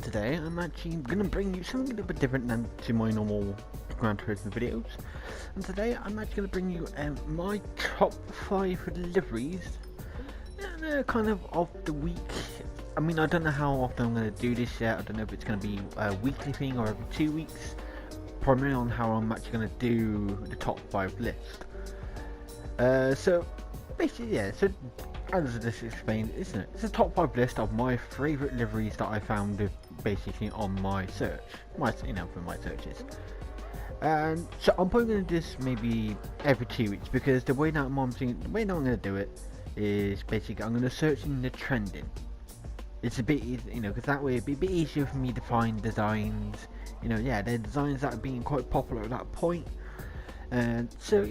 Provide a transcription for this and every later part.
and today I'm actually going to bring you something a little bit different than to my normal Gran Turismo videos. And today I'm actually going to bring you my top 5 liveries, kind of the week. I mean, I don't know how often I'm going to do this yet. I don't know if it's going to be a weekly thing or every 2 weeks, primarily on how I'm actually going to do the top 5 list. So basically, yeah, so as this explained, isn't it? It's a top 5 list of my favourite liveries that I found basically on my search, for my searches. And so I'm probably going to do this maybe every 2 weeks, because the way that I'm going to do it is basically I'm going to search in the trending. It's a bit easy, because that way it'd be a bit easier for me to find designs. They're designs that are being quite popular at that point, and so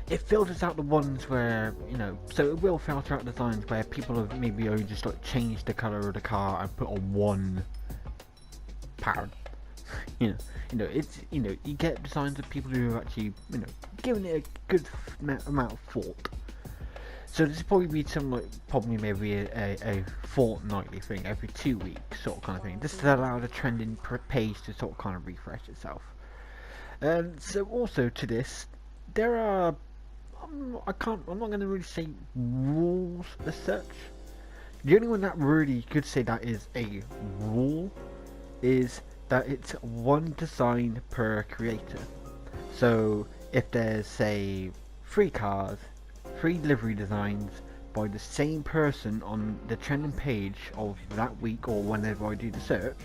it filters out the ones where, so it will filter out designs where people have maybe only just changed the colour of the car and put on one pattern. You get designs of people who have actually, given it a good amount of thought. So this will probably be probably maybe a fortnightly thing, every 2 weeks sort of kind of thing, just to allow the trending page to sort of kind of refresh itself. So also to this, there are, I'm not going to really say rules as such. The only one that really could say that is a rule is that it's one design per creator. So if there's, say, 3 cars, 3 livery designs by the same person on the trending page of that week or whenever I do the search,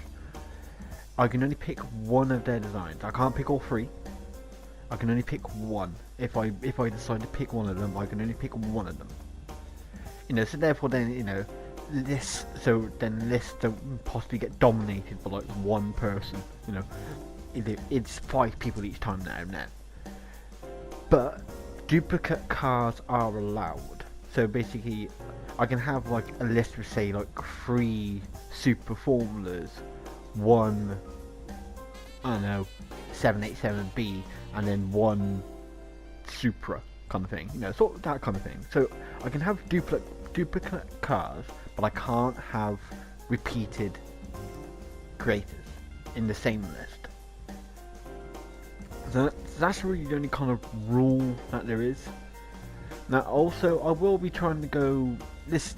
I can only pick one of their designs. I can't pick all 3. I can only pick one. If I decide to pick one of them, I can only pick one of them. So therefore then, lists don't possibly get dominated by one person. It's 5 people each time now and then. But duplicate cars are allowed. So basically, I can have a list with, say, 3 super formulas, 1, I don't know, 787B, and then 1 Supra kind of thing, sort of that kind of thing. So I can have duplicate cars, but I can't have repeated creators in the same list. So that's really the only kind of rule that there is. Now also, I will be trying to go this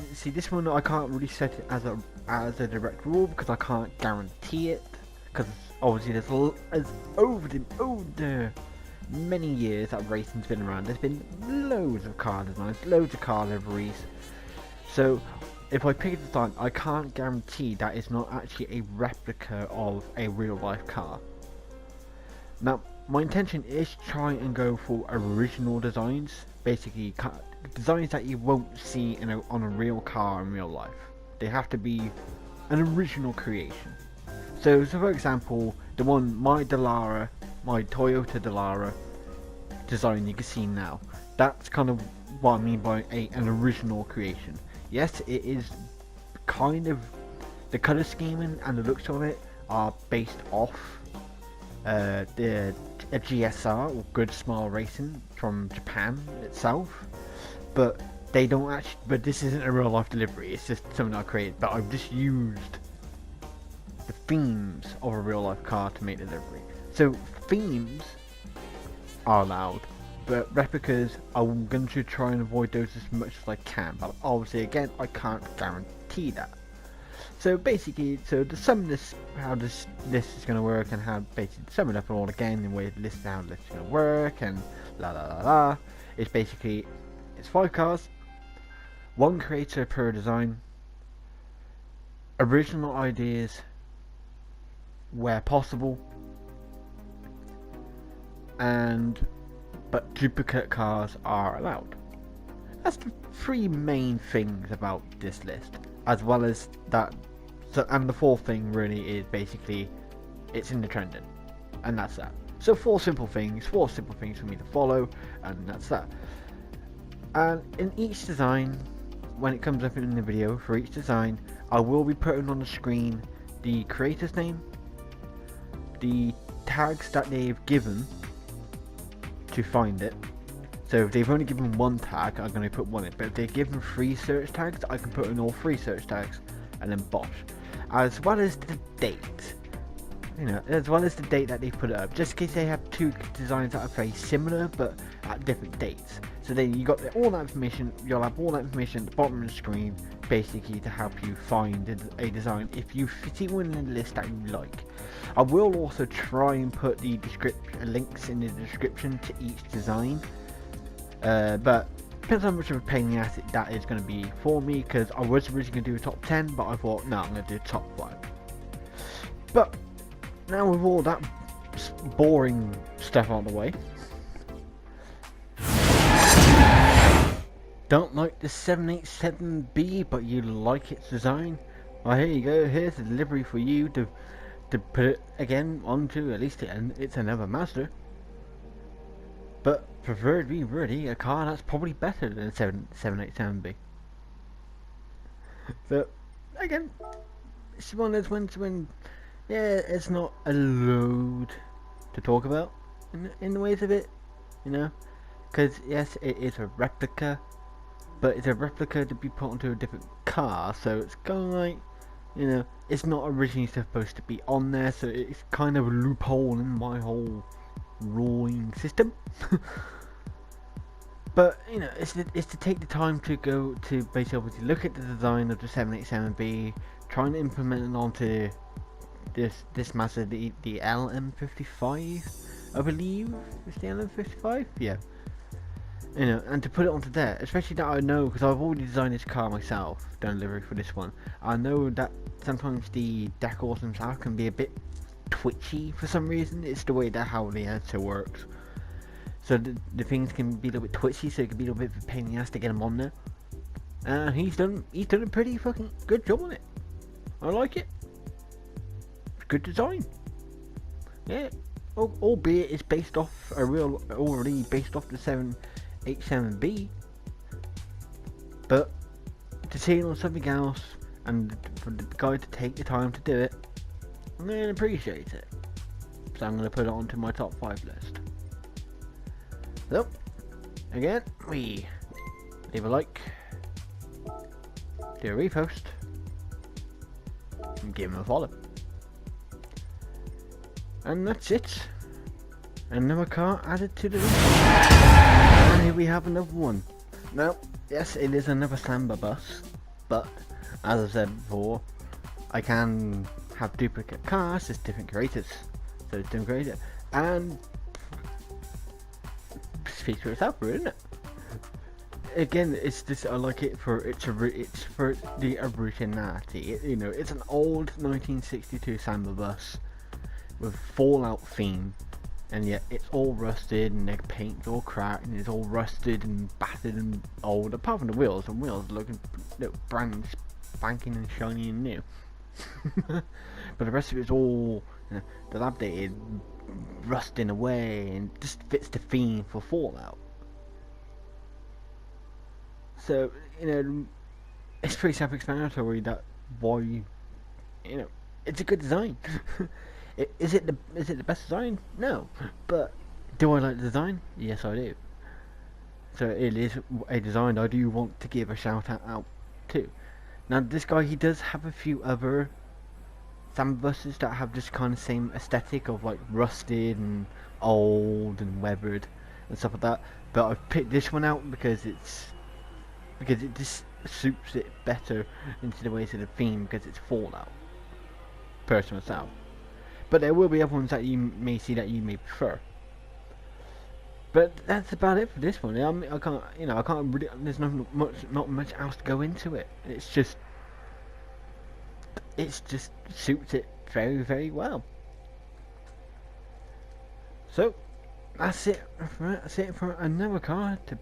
one I can't really set it as a direct rule, because I can't guarantee it, because obviously there's over the many years that racing's been around, there's been loads of car designs, loads of car liveries. So if I pick a design, I can't guarantee that it's not actually a replica of a real life car. Now my intention is to try and go for original designs, basically designs that you won't see on a real car in real life. They have to be an original creation. So for example, my Toyota Dallara design you can see now, that's kind of what I mean by an original creation. Yes, it is kind of, the colour scheming and the looks of it are based off a GSR, or Good Smile Racing, from Japan itself, but they don't actually. But this isn't a real life delivery. It's just something I created. But I've just used the themes of a real life car to make the delivery. So themes are allowed, but replicas, I'm going to try and avoid those as much as I can. But obviously, again, I can't guarantee that. So basically, to sum this, how this list is going to work, and how basically to sum it up all again, the way the list how the list is going to work, and it's basically, it's 5 cars, 1 creator per design, original ideas where possible, but duplicate cars are allowed. That's the 3 main things about this list, as well as that. So, and the 4th thing really is basically, it's in the trending, and that's that. So 4 simple things for me to follow, and that's that. And in each design, when it comes up in the video, for each design, I will be putting on the screen the creator's name, the tags that they've given to find it. So if they've only given 1 tag, I'm going to put 1 in, but if they've given 3 search tags, I can put in all 3 search tags, and then bosh. as well as the date. You know, as well as the date that they put it up, just in case they have two designs that are very similar but at different dates. So then you got all that information. You'll have all that information at the bottom of the screen, basically to help you find a design if you see one in the list that you like. I will also try and put the links in the description to each design, but depends how much of a pain in the ass that is going to be for me, because I was originally going to do a top 10, but I thought no, I'm going to do a top 5. But now with all that boring stuff out of the way, don't like the 787B but you like its design? Well, here you go, here's the delivery for you to put it again onto at least it's another Mazda. But preferably really a car that's probably better than a 787B. So again, it's one of those ones when, yeah, it's not a load to talk about in the ways of it, you know, because yes, it is a replica, but it's a replica to be put onto a different car, so it's kind of like, you know, it's not originally supposed to be on there, so it's kind of a loophole in my whole ruling system. But you know, it's to take the time to go to basically obviously look at the design of the 787B, trying to implement it onto this Mazda, the LM55, I believe it's the LM55, yeah. You know, and to put it onto there, especially that I know, because I've already designed this car myself, done delivery for this one. I know that sometimes the decors themselves can be a bit twitchy for some reason. It's the way that how the editor works. So the things can be a little bit twitchy, so it can be a little bit of a pain in the ass to get them on there. And he's done a pretty fucking good job on it. I like it. Good design. Yeah. Albeit it's based off already based off the 787B. But to see it on something else and for the guy to take the time to do it, I'm going to appreciate it. So I'm going to put it onto my top 5 list. So, again, we leave a like, do a repost, and give him a follow. And that's it. Another car added to the list. And here we have another one. Now, yes, it is another Samba Bus, but as I said before, I can have duplicate cars, it's different creators. So it's different creators. And speaks for itself, isn't it? Again, it's just I like it for it's for the originality. You know, it's an old 1962 Samba Bus with Fallout theme, and yet it's all rusted and the paint's all cracked and it's all rusted and battered and old. Apart from the wheels, looking brand spanking and shiny and new. But the rest of it's all, you know, dilapidated, rusting away, and just fits the theme for Fallout. So, you know, it's pretty self-explanatory that why, you know, it's a good design. Is it the best design? No. But do I like the design? Yes, I do. So it is a design I do want to give a shout out to. Now this guy, he does have a few other Samba buses that have this kind of same aesthetic of like rusted and old and weathered and stuff like that. But I've picked this one out because it just suits it better into the ways of the theme, because it's Fallout. Personal myself. But there will be other ones that you may see that you may prefer. But that's about it for this one. I mean, I can't really. There's not much else to go into it. It's just suits it very, very well. So that's it. That's it for another car to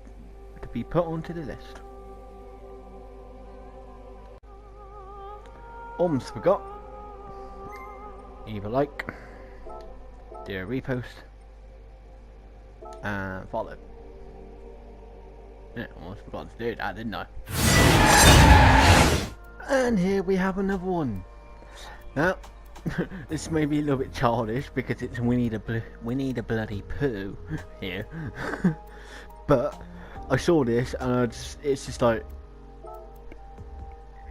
be put onto the list. Almost forgot. Leave a like, do a repost, and follow. Yeah, almost forgot to do that, didn't I? And here we have another one. Now, this may be a little bit childish because it's Winnie the bloody Pooh here. But I saw this and it's just like,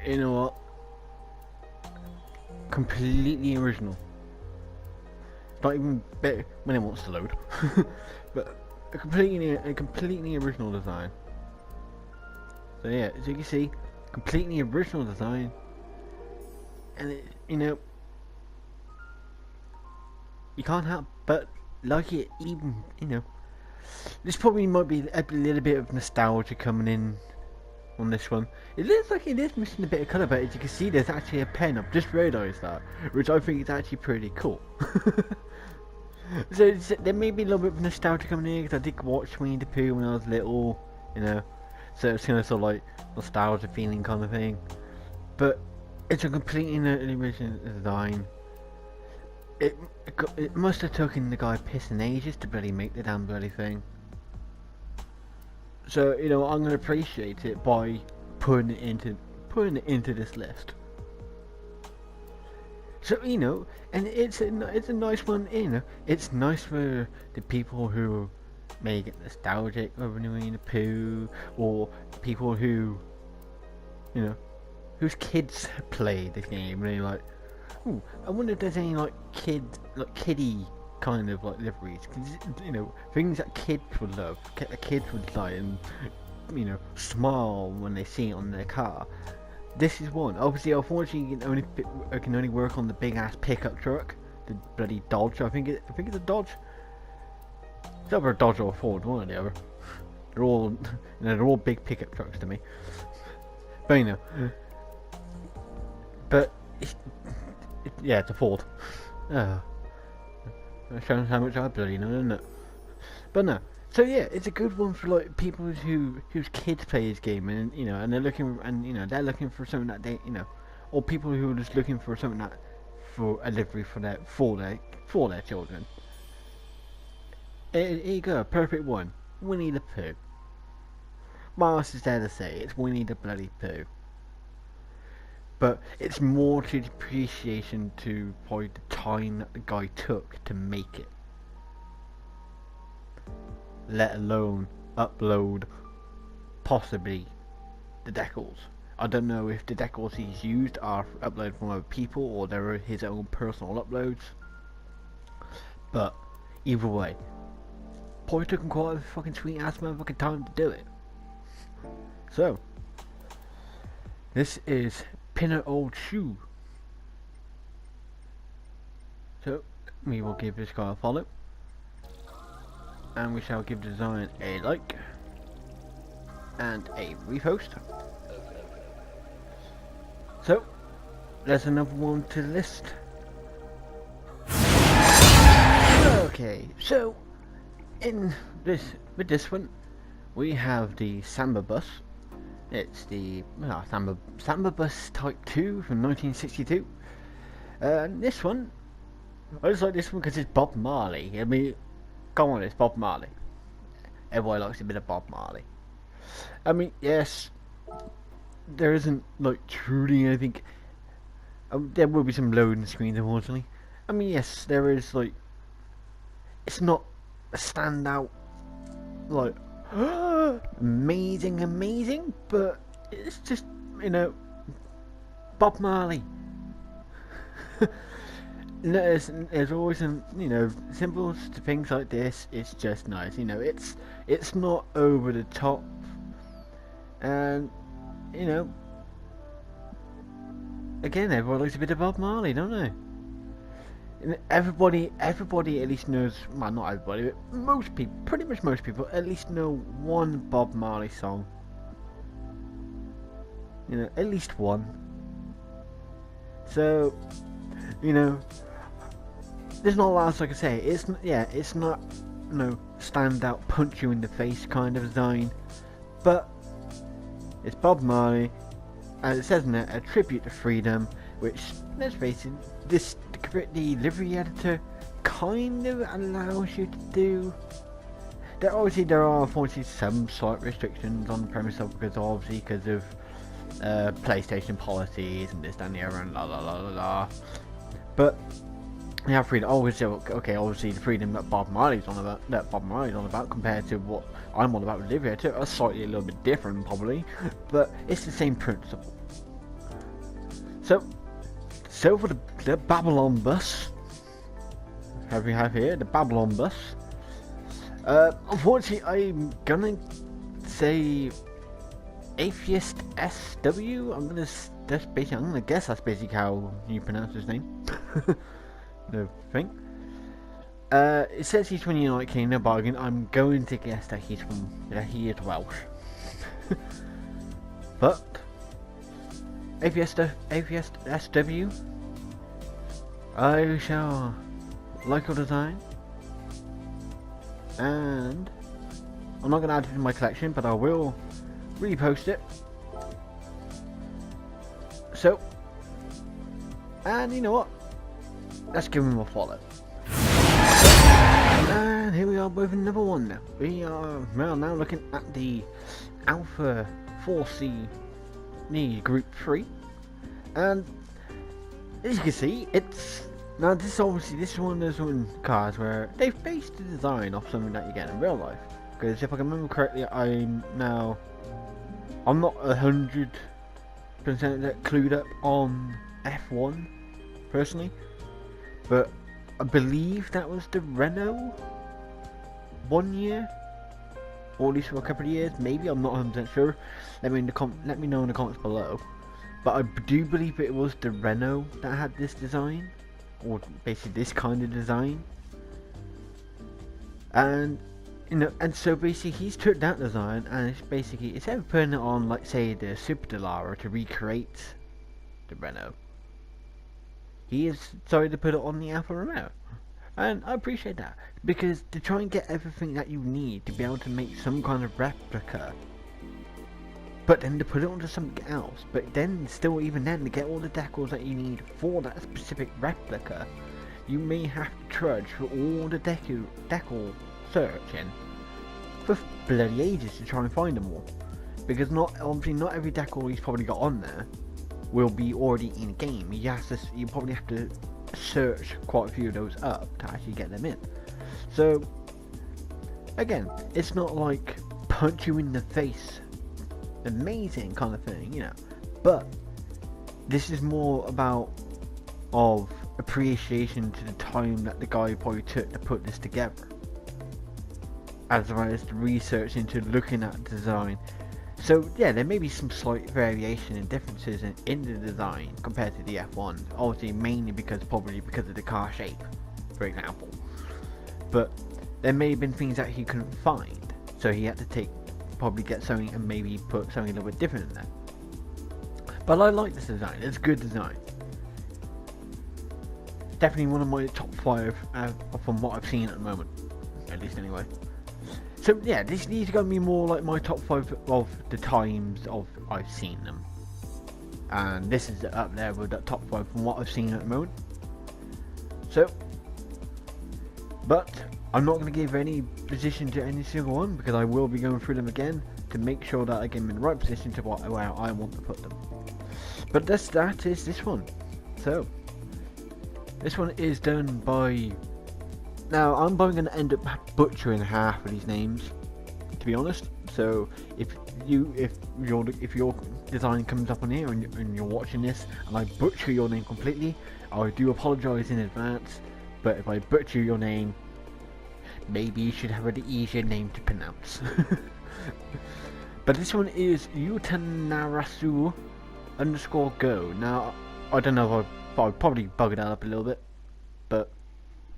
you know what? completely original. It's not even better when it wants to load, but a completely original design. So yeah, as you can see, completely original design, and it, you know, you can't help but like it. Even, you know, this probably might be a little bit of nostalgia coming in on this one. It looks like it is missing a bit of colour, but as you can see, there's actually a pen. I've just realised that, which I think is actually pretty cool. So there may be a little bit of nostalgia coming in because I did watch Winnie the Pooh when I was little, you know. So it's kind of sort of like nostalgia feeling kind of thing. But it's a completely original design. It must have taken the guy pissing ages to bloody make the damn bloody thing. So, you know, I'm gonna appreciate it by putting it into this list. So, you know, and it's a nice one. You know, it's nice for the people who may get nostalgic over Winnie the Pooh, or people who, you know, whose kids play this game and they're like, ooh, I wonder if there's any like kiddie kind of like liveries, cause, you know, things that kids would love, kids would like, and, you know, smile when they see it on their car. This is one. Obviously, unfortunately, it can only work on the big ass pickup truck, the bloody Dodge. I think it's a Dodge. It's either a Dodge or a Ford, one or the other. They're all, you know, they're all big pickup trucks to me. But you know, but yeah, it's a Ford. That shows how much I bloody know, doesn't it? But no. So yeah, it's a good one for like people whose kids play this game, and you know, and they're looking for something that they, you know, or people who are just looking for something that for a livery for their children. Here you go, perfect one. Winnie the Pooh. What else is there to say? It's Winnie the bloody Pooh. But it's more to the appreciation to probably the time that the guy took to make it. Let alone upload possibly the decals. I don't know if the decals he's used are uploaded from other people or they're his own personal uploads. But either way, probably took him quite a fucking sweet ass motherfucking time to do it. So, this is Pinner Old Shoe. So, we will give this guy a follow. And we shall give the design a like and a repost. So, there's another one to the list. Okay, so with this one, we have the Samba Bus. It's the Samba Bus Type 2 from 1962. This one, I just like this one because it's Bob Marley. I mean, come on, it's Bob Marley. Everyone likes a bit of Bob Marley. I mean, yes, there isn't like truly anything. There will be some loading screens, unfortunately. I mean, yes, there is like. It's not a standout, like amazing, but it's just, you know, Bob Marley. There's always some, you know, simple things like this. It's just nice, you know. It's not over the top, and you know, again, everyone likes a bit of Bob Marley, don't they? And everybody at least knows. Well, not everybody, but most people, pretty much most people, at least know one Bob Marley song. You know, at least one. So, you know, there's not a lot else I can say. It's not no standout, punch you in the face kind of design, but it's Bob Marley, as it says in it, a tribute to freedom. Which, let's face it, the livery editor kind of allows you to do. There are unfortunately some slight restrictions on the premise of because of PlayStation policies and this, that, and the other, and la la la la la. But you have freedom. Obviously the freedom that Bob Marley's on about, compared to what I'm on about with Liverie editor, are slightly a little bit different probably, but it's the same principle. So, So for the Babylon bus, we have here the Babylon bus. Unfortunately, I'm gonna say Atheist SW. I'm gonna guess that's basically how you pronounce his name. No thing. It says he's from the United Kingdom, but I'm going to guess that he is Welsh. But Atheist SW, I shall like your design, and I'm not going to add it to my collection, but I will repost it. So, and you know what? Let's give him a follow. And here we are with another one now. We are now looking at the Alfa 4C Group 3. And as you can see, it's now this is one of those cars where they've based the design off something that you get in real life. Because if I can remember correctly, I'm not 100% clued up on F1 personally, but I believe that was the Renault 1 year, or at least for a couple of years. Maybe, I'm not 100% sure. Let me know in the comments below. But I do believe it was the Renault that had this design, or basically this kind of design. And and so basically he's took that design and it's basically, instead of putting it on, like say the Super Delara to recreate the Renault, he has decided to put it on the Alfa Romeo. And I appreciate that, because to try and get everything that you need to be able to make some kind of replica, but then to put it onto something else, but then still even then to get all the decals that you need for that specific replica, you may have to trudge for all the decal searching for bloody ages to try and find them all. Because obviously not every decal he's probably got on there will be already in game. You probably have to search quite a few of those up to actually get them in. So again, it's not like punch you in the face amazing kind of thing, you know, but this is more about of appreciation to the time that the guy probably took to put this together, as well as the research into looking at design. So yeah, there may be some slight variation and differences in the design compared to the F1, obviously mainly probably because of the car shape, for example. But there may have been things that he couldn't find, so he had to probably get something and maybe put something a little bit different in there. But I like this design, it's a good design. Definitely one of my top 5 from what I've seen at the moment, at least anyway. So yeah, these are going to be more like my top 5 of the times I've seen them. And this is up there with that top 5 from what I've seen at the moment. So, but I'm not going to give any position to any single one, because I will be going through them again to make sure that I get them in the right position to where I want to put them. But that is this one. So, this one is done by... Now, I'm probably going to end up butchering half of these names, to be honest. So, if your design comes up on here and you're watching this and I butcher your name completely, I do apologise in advance. But if I butcher your name, maybe you should have an easier name to pronounce. But this one is Utanarasu _go. Now, I don't know if I probably bugged that up a little bit, but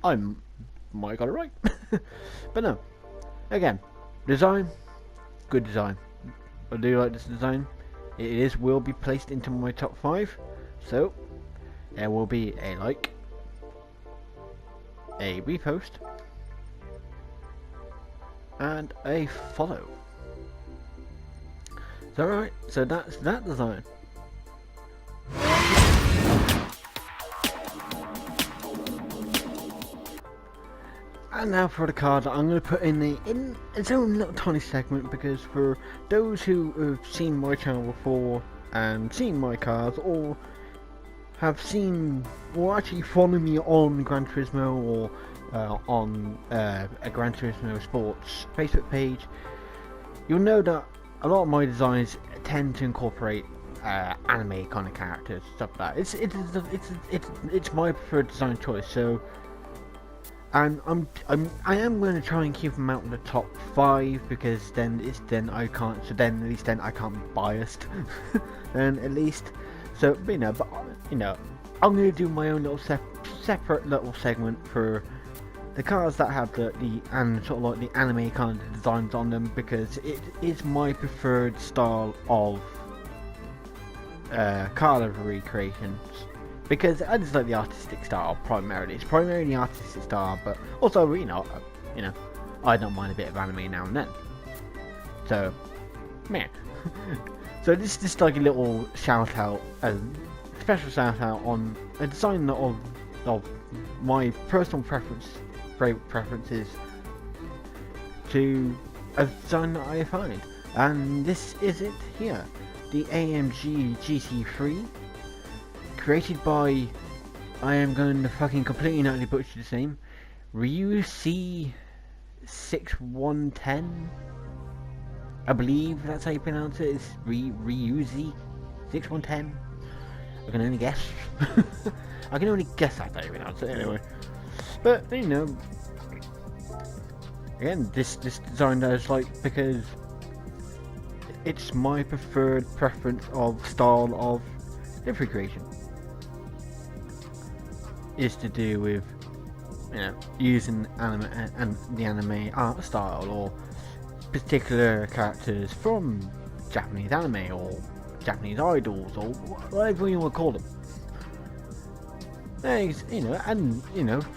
I might have got it right. But no, again, design, good design. I do like this design. It will be placed into my top 5. So there will be a like, a repost, and a follow. So alright, so that's that design. And now for the card that I'm going to put in its own little tiny segment, because for those who have seen my channel before and seen my cards, or have seen or actually follow me on Gran Turismo or on a Gran Turismo Sports Facebook page, you'll know that a lot of my designs tend to incorporate anime kind of characters, stuff like that. It's my preferred design choice. So I am going to try and keep them out in the top 5 because then I can't. So then at least then I can't be biased. Then at least. So but I'm going to do my own little separate little segment for the cars that have the and sort of like the anime kind of designs on them, because it is my preferred style of car livery creations, because I just like the artistic style primarily. It's primarily the artistic style, but also I don't mind a bit of anime now and then. So man, so this is just like a little shout out, a special shout out on a design of my personal favorite preferences to a design that I find, and this is it here, the AMG GT3, created by, I am going to fucking completely and utterly butcher the name, Ryuzi 6110. I believe that's how you pronounce it. It's Ryuzi 6110. I can only guess. I can only guess that's how you pronounce it anyway. But again, this design I just like because it's my preferred preference of style of livery creation. Is to do with using anime and the anime art style, or particular characters from Japanese anime or Japanese idols, or whatever you want to call them.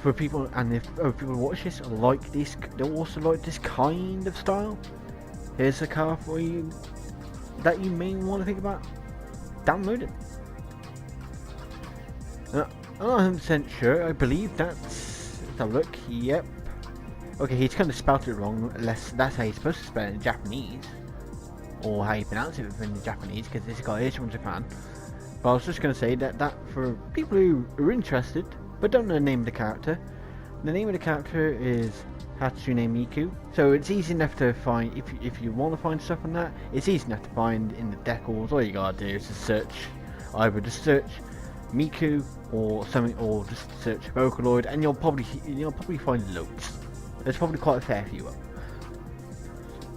For people, and if people watch this like this, they'll also like this kind of style. Here's a car for you that you may want to think about downloading. I'm 100% sure. I believe that's. Let's have a look. Yep. Okay, he's kind of spelled it wrong. Unless that's how he's supposed to spell it in Japanese, or how you pronounce it in the Japanese, because this guy is from Japan. But I was just going to say that for people who are interested but don't know the name of the character of the character is Hatsune Miku. So it's easy enough to find, if you want to find stuff on that, it's easy enough to find in the decals. All you gotta do is just search, either just search Miku or something, or just search Vocaloid, and you'll probably find loads. There's probably quite a fair few up.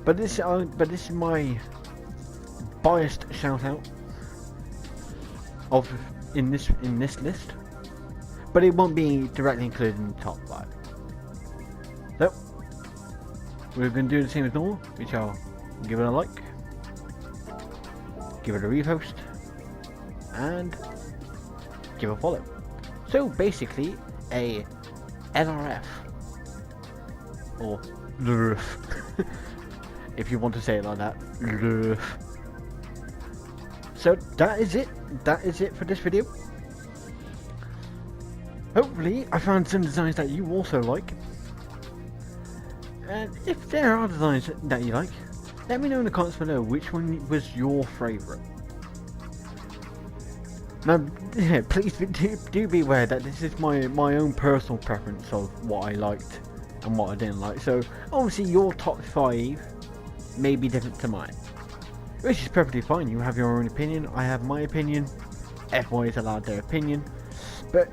But this is my biased shout out of in this list, but it won't be directly included in the top 5. So we're going to do the same as normal. We shall give it a like, give it a repost, and give a follow. So basically a LRF, or LRF, if you want to say it like that, LRF. So that is it for this video. Hopefully I found some designs that you also like, and if there are designs that you like, let me know in the comments below which one was your favourite. Now please do be aware that this is my own personal preference of what I liked and what I didn't like, so obviously your top 5 may be different to mine, which is perfectly fine. You have your own opinion, I have my opinion, everyone is allowed their opinion, but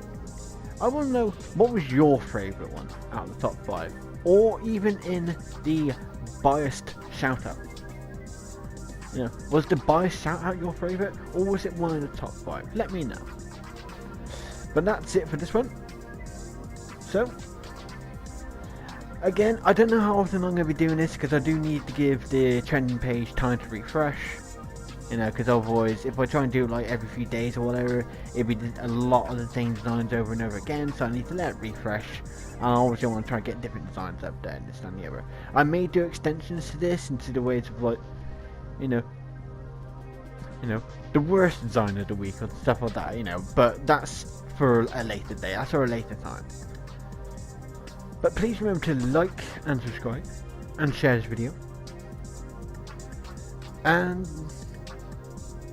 I want to know, what was your favourite one out of the top 5, or even in the biased shout out. Was the biased shout out your favourite, or was it one of the top 5? Let me know. But that's it for this one. So again, I don't know how often I'm going to be doing this, because I do need to give the trending page time to refresh. Because otherwise, if I try and do it like every few days or whatever, it'd be a lot of the same designs over and over again, so I need to let it refresh. And I obviously want to try and get different designs up there and this and the other. I may do extensions to this into the ways of like, the worst design of the week or stuff like that, but that's for a later day, that's for a later time. But please remember to like and subscribe and share this video. And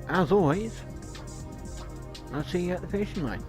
as always, I'll see you at the finishing line.